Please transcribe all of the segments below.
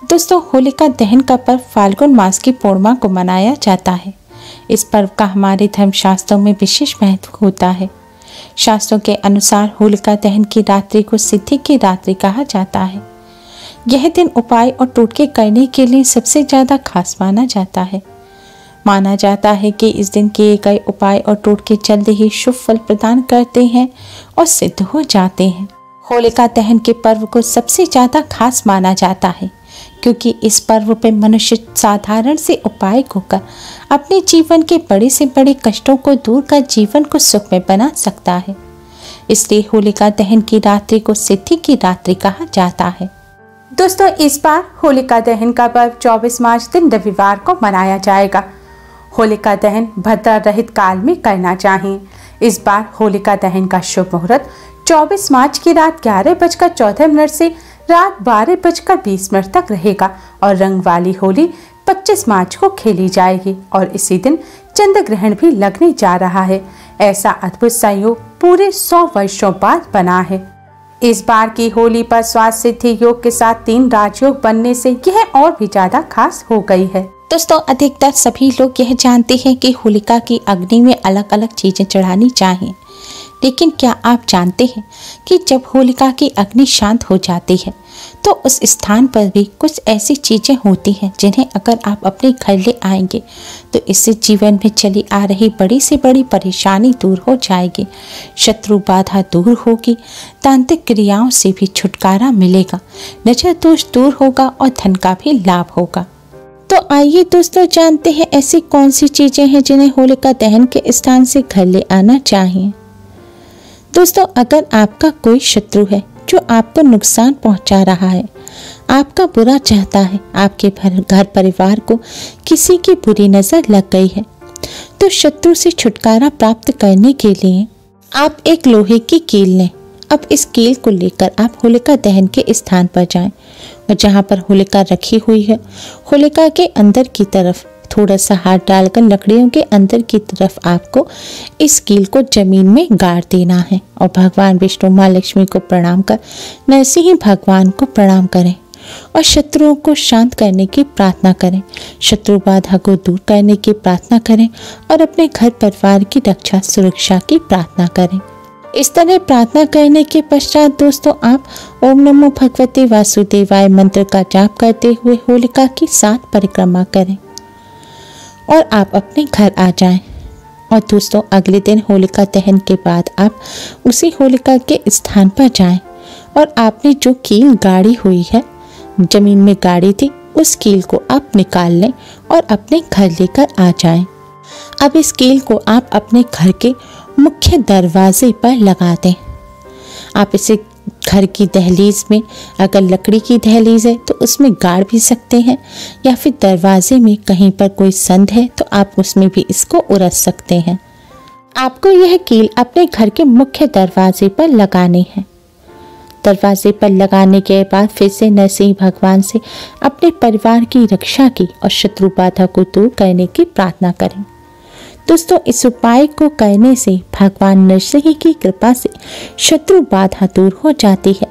दोस्तों, होलिका दहन का पर्व फाल्गुन मास की पूर्णिमा को मनाया जाता है। इस पर्व का हमारे धर्मशास्त्रों में विशेष महत्व होता है। शास्त्रों के अनुसार होलिका दहन की रात्रि को सिद्धि की रात्रि कहा जाता है। यह दिन उपाय और टोटके करने के लिए सबसे ज़्यादा खास माना जाता है। माना जाता है कि इस दिन किए गए उपाय और टोटके जल्द ही शुभ फल प्रदान करते हैं और सिद्ध हो जाते हैं। होलिका दहन के पर्व को सबसे ज़्यादा खास माना जाता है क्योंकि इस पर्व पर मनुष्य साधारण से उपाय होकर अपने जीवन के बड़े से बड़े कष्टों को दूर कर जीवन को सुखमय बना सकता है। इसलिए होलिका दहन की रात्रि को सिद्धि की रात्रि कहा जाता है। दोस्तों, इस बार होलिका दहन का पर्व 24 मार्च दिन रविवार को मनाया जाएगा। होलिका दहन भद्रा रहित काल में करना चाहिए। इस बार होलिका दहन का शुभ मुहूर्त 24 मार्च की रात 11:14 से रात 12:20 तक रहेगा और रंग वाली होली 25 मार्च को खेली जाएगी और इसी दिन चंद्र ग्रहण भी लगने जा रहा है। ऐसा अद्भुत संयोग पूरे 100 वर्षों बाद बना है। इस बार की होली पर स्वास्थ्य सिद्धि योग के साथ 3 राजयोग बनने से यह और भी ज्यादा खास हो गई है। दोस्तों, अधिकतर सभी लोग यह जानते हैं कि होलिका की अग्नि में अलग अलग चीजें चढ़ानी चाहिए, लेकिन क्या आप जानते हैं कि जब होलिका की अग्नि शांत हो जाती है तो उस स्थान पर भी कुछ ऐसी चीजें होती हैं जिन्हें अगर आप अपने घर ले आएंगे तो इससे जीवन में चली आ रही बड़ी से बड़ी परेशानी दूर हो जाएगी, शत्रु बाधा दूर होगी, तांत्रिक क्रियाओं से भी छुटकारा मिलेगा, नजर दोष दूर होगा और धन का भी लाभ होगा। तो आइए दोस्तों, जानते हैं ऐसी कौन सी चीजें हैं जिन्हें होलिका दहन के स्थान से घर ले आना चाहिए। दोस्तों, अगर आपका कोई शत्रु है जो आपको नुकसान पहुंचा रहा है, आपका बुरा चाहता है, आपके घर परिवार को किसी की बुरी नजर लग गई है, तो शत्रु से छुटकारा प्राप्त करने के लिए आप एक लोहे की कील लें। अब इस कील को लेकर आप होलिका दहन के स्थान पर जाएं और जहां पर होलिका रखी हुई है, होलिका के अंदर की तरफ थोड़ा सा हाथ डालकर लकड़ियों के अंदर की तरफ आपको इस कील को जमीन में गाड़ देना है और भगवान विष्णु माँ लक्ष्मी को प्रणाम कर नरसिंह भगवान को प्रणाम करें और शत्रुओं को शांत करने की प्रार्थना करें, शत्रु बाधा को दूर करने की प्रार्थना करें और अपने घर परिवार की रक्षा सुरक्षा की प्रार्थना करें। इस तरह प्रार्थना करने के पश्चात दोस्तों, आप ओम नमो भगवते वासुदेवाय मंत्र का जाप करते हुए होलिका की 7 परिक्रमा करें और आप अपने घर आ जाएं। और दोस्तों, अगले दिन होलिका दहन के बाद आप उसी होलिका के स्थान पर जाएं और आपने जो कील गाड़ी हुई है, जमीन में गाड़ी थी, उस कील को आप निकाल लें और अपने घर लेकर आ जाएं। अब इस कील को आप अपने घर के मुख्य दरवाजे पर लगा दें। आप इसे घर की दहलीज में, अगर लकड़ी की दहलीज है तो उसमें गाड़ भी सकते हैं, या फिर दरवाजे में कहीं पर कोई संद है तो आप उसमें भी इसको उरस सकते हैं। आपको यह कील अपने घर के मुख्य दरवाजे पर लगानी है। दरवाजे पर लगाने के बाद फिर से नरसिंह भगवान से अपने परिवार की रक्षा की और शत्रु बाधा को दूर करने की प्रार्थना करें। दोस्तों, इस उपाय को करने से भगवान नरसिंह की कृपा से शत्रु बाधा दूर हो जाती है।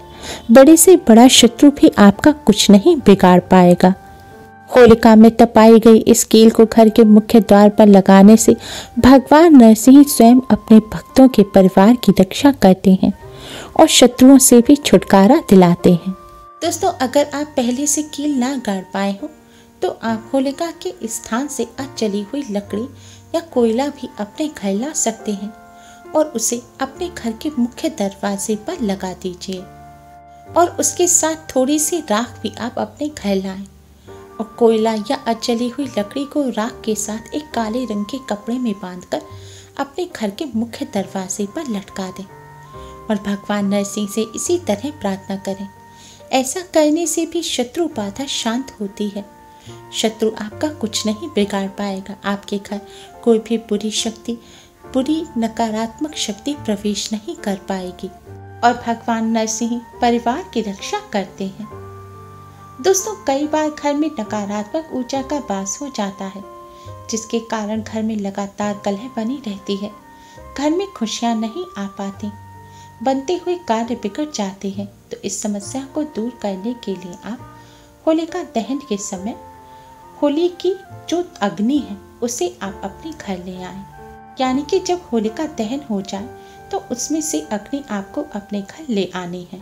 बड़े से बड़ा शत्रु भी आपका कुछ नहीं बिगाड़ पाएगा। होलिका में तपाई गई इस कील को घर के मुख्य द्वार पर लगाने से भगवान नरसिंह स्वयं अपने भक्तों के परिवार की रक्षा करते हैं और शत्रुओं से भी छुटकारा दिलाते हैं। दोस्तों, अगर आप पहले से कील ना गाड़ पाए हो तो आप होलिका के स्थान से जली हुई लकड़ी या कोयला भी अपने घर ला सकते हैं और उसे अपने घर के मुख्य दरवाजे पर लगा दीजिए और उसके साथ थोड़ी सी राख भी आप अपने घर लाएं और कोयला या जली हुई लकड़ी को राख के साथ एक काले रंग के कपड़े में बांधकर अपने घर के मुख्य दरवाजे पर लटका दें और भगवान नरसिंह से इसी तरह प्रार्थना करें। ऐसा करने से भी शत्रु बाधा शांत होती है। शत्रु आपका कुछ नहीं बिगाड़ पाएगा। आपके घर कोई भी बुरी नकारात्मक शक्ति प्रवेश नहीं कर पाएगी और भगवान नरसिंह परिवार की रक्षा करते हैं। दोस्तों, कई बार घर में नकारात्मक ऊर्जा का वास हो जाता है, जिसके कारण घर में लगातार कलह बनी रहती है। घर में खुशियां नहीं आ पाती, बनते हुए कार्य बिगड़ जाते हैं। तो इस समस्या को दूर करने के लिए आप होलिका दहन के समय होली की जो अग्नि है उसे आप अपने घर ले आए, यानी कि जब होलिका दहन हो जाए तो उसमें से अग्नि आपको अपने घर ले आनी है।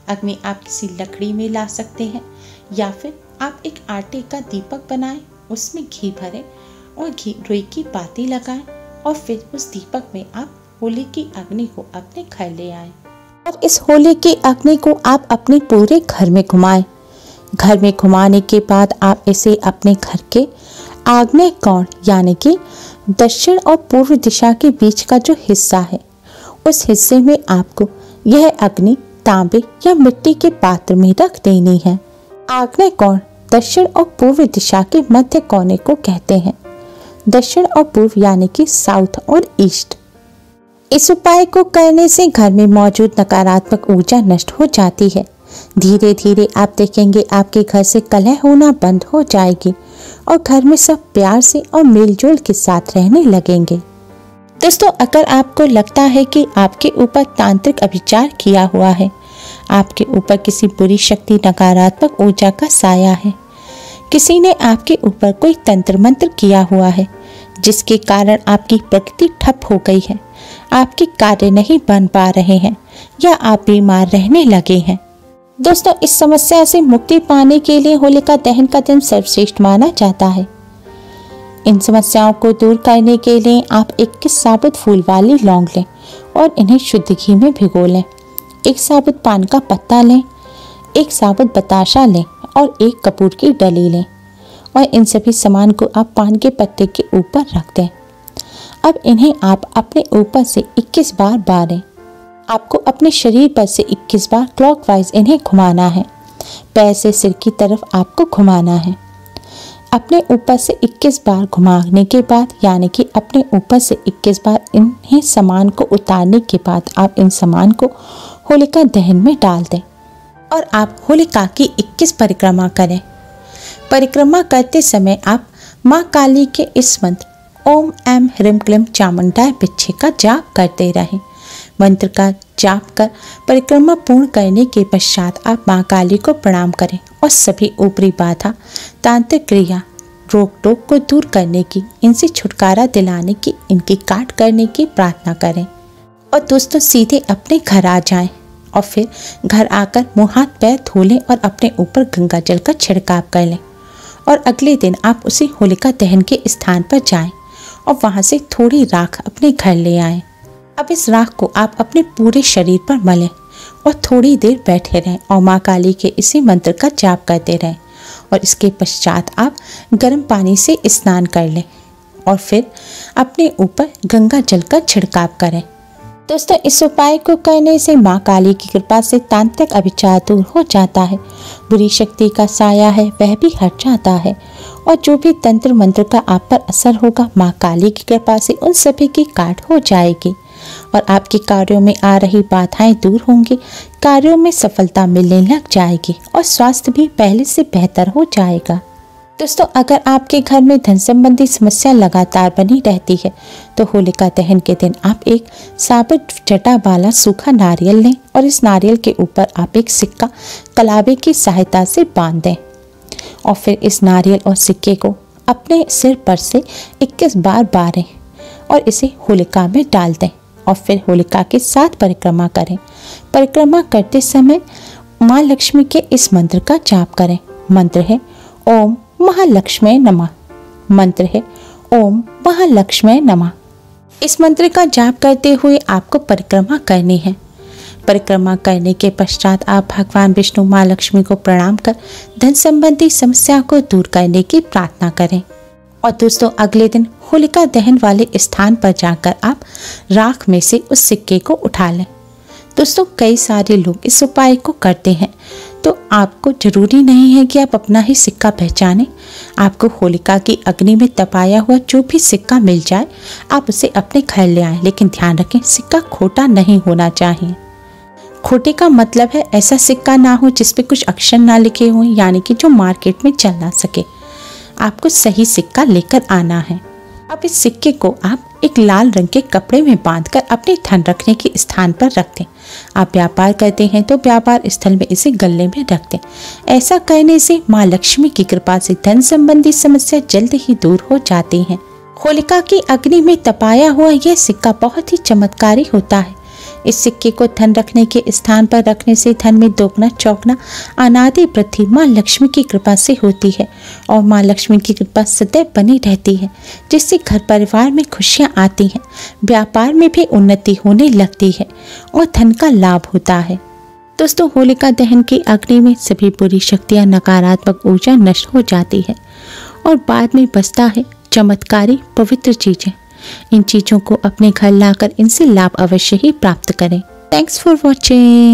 अग्नि आप किसी लकड़ी में ला सकते हैं या फिर आप एक आटे का दीपक बनाएं, उसमें घी भरें और रुई की बाती लगाएं और फिर उस दीपक में आप होली की अग्नि को अपने घर ले आएं। और इस होली की अग्नि को आप अपने पूरे घर में घुमाएं। घर में घुमाने के बाद आप इसे अपने घर के आग्नेय कोण यानी कि दक्षिण और पूर्व दिशा के बीच का जो हिस्सा है उस हिस्से में आपको यह अग्नि तांबे या मिट्टी के पात्र में रख देनी है। आग्नेय कोण दक्षिण और पूर्व दिशा के मध्य कोने को कहते हैं। दक्षिण और पूर्व यानी कि साउथ और ईस्ट। इस उपाय को करने से घर में मौजूद नकारात्मक ऊर्जा नष्ट हो जाती है। धीरे धीरे आप देखेंगे आपके घर से कलह होना बंद हो जाएगी और घर में सब प्यार से और मेलजोल के साथ रहने लगेंगे। दोस्तों, अगर आपको लगता है कि आपके ऊपर तांत्रिक अभिचार किया हुआ है, आपके ऊपर किसी बुरी शक्ति नकारात्मक ऊर्जा का साया है, किसी ने आपके ऊपर कोई तंत्र मंत्र किया हुआ है जिसके कारण आपकी प्रगति ठप हो गई है, आपके कार्य नहीं बन पा रहे हैं या आप बीमार रहने लगे हैं, दोस्तों इस समस्या से मुक्ति पाने के लिए होलिका दहन का दिन सर्वश्रेष्ठ माना जाता है। इन समस्याओं को दूर करने के लिए आप 21 साबुत फूल वाली लौंग लें और इन्हें शुद्ध घी में भिगो लें। 1 साबुत पान का पत्ता लें, 1 साबुत बताशा लें और 1 कपूर की डली लें और इन सभी सामान को आप पान के पत्ते के ऊपर रख दें। अब इन्हें आप अपने ऊपर से 21 बार बारें। आपको अपने शरीर पर से 21 बार क्लॉकवाइज इन्हें घुमाना है। पैर से सिर की तरफ आपको घुमाना है। अपने ऊपर से 21 बार घुमाने के बाद यानी कि अपने ऊपर से 21 बार इन्हें सामान को उतारने के बाद आप इन सामान को होलिका दहन में डाल दें और आप होलिका की 21 परिक्रमा करें। परिक्रमा करते समय आप माँ काली के इस मंत्र ओम ऐं ह्रीं क्लीं चामुंडाय विद्महे का जाप करते रहें। मंत्र का जाप कर परिक्रमा पूर्ण करने के पश्चात आप माँ काली को प्रणाम करें और सभी ऊपरी बाधा, तांत्रिक क्रिया, रोक टोक को दूर करने की, इनसे छुटकारा दिलाने की, इनकी काट करने की प्रार्थना करें और दोस्तों सीधे अपने घर आ जाएं और फिर घर आकर मुँह हाथ पैर धो लें और अपने ऊपर गंगा जल का छिड़काव कर लें और अगले दिन आप उसी होलिका दहन के स्थान पर जाएं और वहाँ से थोड़ी राख अपने घर ले आएं। अब इस राख को आप अपने पूरे शरीर पर मलें और थोड़ी देर बैठे रहें और माँ काली के इसी मंत्र का जाप करते रहें और इसके पश्चात आप गर्म पानी से स्नान कर लें और फिर अपने ऊपर गंगा जल का छिड़काव करें। दोस्तों इस उपाय को करने से माँ काली की कृपा से तांत्रिक अभिचार दूर हो जाता है, बुरी शक्ति का साया है वह भी हट जाता है और जो भी तंत्र मंत्र का आप पर असर होगा माँ काली की कृपा से उन सभी की काट हो जाएगी और आपके कार्यों में आ रही बाधाएं दूर होंगी, कार्यों में सफलता मिलने लग जाएगी और स्वास्थ्य भी पहले से बेहतर हो जाएगा। दोस्तों अगर आपके घर में धन संबंधी समस्या लगातार बनी रहती है तो होलिका दहन के दिन आप एक साबुत जटा वाला सूखा नारियल लें और इस नारियल के ऊपर आप एक सिक्का कलावे की सहायता से बांध दें और फिर इस नारियल और सिक्के को अपने सिर पर से 21 बार बारें और इसे होलिका में डाल दें और फिर होलिका के साथ परिक्रमा करें। परिक्रमा करते समय माँ लक्ष्मी के इस मंत्र का जाप करें। मंत्र है ओम महालक्ष्मी नमः। मंत्र है ओम महालक्ष्मी नमः। इस मंत्र का जाप करते हुए आपको परिक्रमा करनी है। परिक्रमा करने के पश्चात आप भगवान विष्णु माँ लक्ष्मी को प्रणाम कर धन संबंधी समस्या को दूर करने की प्रार्थना करें और दोस्तों अगले दिन होलिका दहन वाले स्थान पर जाकर आप राख में से उस सिक्के को उठा लें। दोस्तों कई सारे लोग इस उपाय को करते हैं तो आपको जरूरी नहीं है कि आप अपना ही सिक्का पहचानें। आपको होलिका की अग्नि में तपाया हुआ जो भी सिक्का मिल जाए आप उसे अपने घर ले आएं, लेकिन ध्यान रखें सिक्का खोटा नहीं होना चाहिए। खोटे का मतलब है ऐसा सिक्का ना हो जिस पे कुछ अक्षर ना लिखे हों, यानी कि जो मार्केट में चल ना सके। आपको सही सिक्का लेकर आना है। अब इस सिक्के को आप एक लाल रंग के कपड़े में बांधकर अपने धन रखने के स्थान पर रख दें। आप व्यापार करते हैं तो व्यापार स्थल में इसे गले में रख दें। ऐसा करने से माँ लक्ष्मी की कृपा से धन संबंधी समस्या जल्द ही दूर हो जाती हैं। होलिका की अग्नि में तपाया हुआ यह सिक्का बहुत ही चमत्कारी होता है। इस सिक्के को धन रखने के स्थान पर रखने से धन में दोगुना चौगुना अनादि वृद्धि माँ लक्ष्मी की कृपा से होती है और माँ लक्ष्मी की कृपा सदैव बनी रहती है, जिससे घर परिवार में खुशियाँ आती हैं, व्यापार में भी उन्नति होने लगती है और धन का लाभ होता है। दोस्तों, होलिका दहन की अग्नि में सभी बुरी शक्तियाँ, नकारात्मक ऊर्जा नष्ट हो जाती है और बाद में बचता है चमत्कारी पवित्र चीजें। इन चीजों को अपने घर लाकर इनसे लाभ अवश्य ही प्राप्त करें। Thanks for watching.